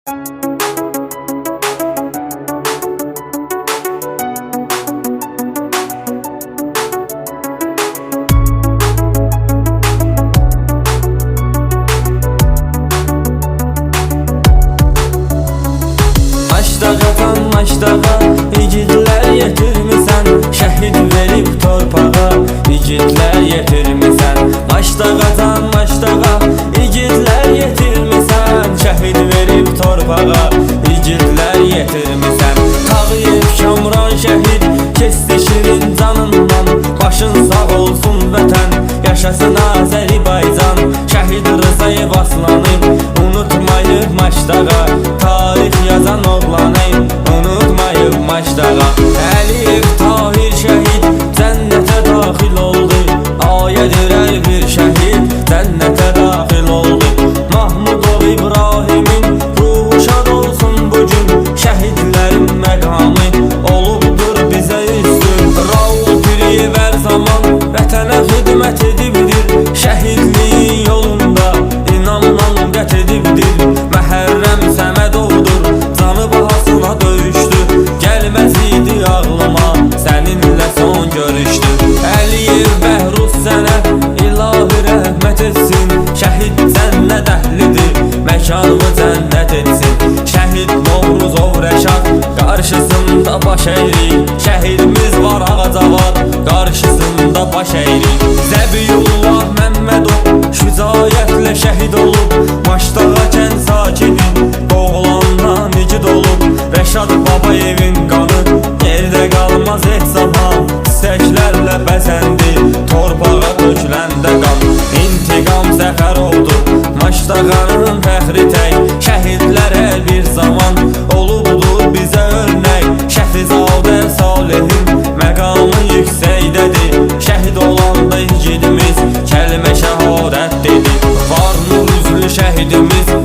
Maçdağa igidlər yetirmisən, şəhid verib torpağa igidlər yetirmisən. Maçdağa igidlər yetirmisən, şəhid verib torpağa igidlər yetirmisən. Tağıyev Kamran şəhid kesti şirin canından, başın sağ olsun vətən, yaşasın Azərbaycan. Şəhid Rızayev aslanı unutmayıb Maçdağa, tarix yazan oğlanı unutmayıb Maçdağa. Əliyev Tahir şəhid cənnətə daxil oldu, ayədir hər bir şəhid cənnətə daxil oldu. Mahmudov İbrahimin ruhu şad olsun bugün, şəhidlərin məqamı olubdur bizə üstün. Raul Piriyev hər zaman vətənə xidmət edibdir, şəhidliyin yolunda inamla qət edibdir. Məhərrəm Səmədovdur, canı bahasına döyüşdü, gəlməz idi ağlıma səninlə son görüşdü. Əliyev Bəhruz sənə ilahi rəhmət etsin, şəhid cənnət əhlidir, məkanı cənnət etsin. Şəhid Novruzov Rəşad qarşısında baş əyrik, şəhidimiz var Ağcavat qarşısında baş əyrik. Zəbiyullah Məmmədov şücaətlə şəhid olub, Maçdağa kənd sakinin oğlandan igid olub. Rəşad Babayevin qanı yerdə qalmaz heç zaman, çiçəklərlə bəzəndi torpağa döküləndə qan. İntiqam zəfər oldu Maçdağanın fəxri tək, şəhidlər hər bir zaman olubdur bizə örnək. Şəfizadə Salihin məqamı yüksəkdədir, şəhid olanda igidimiz kəlmə şəhadət dedi. Var nur üzlü şəhidimiz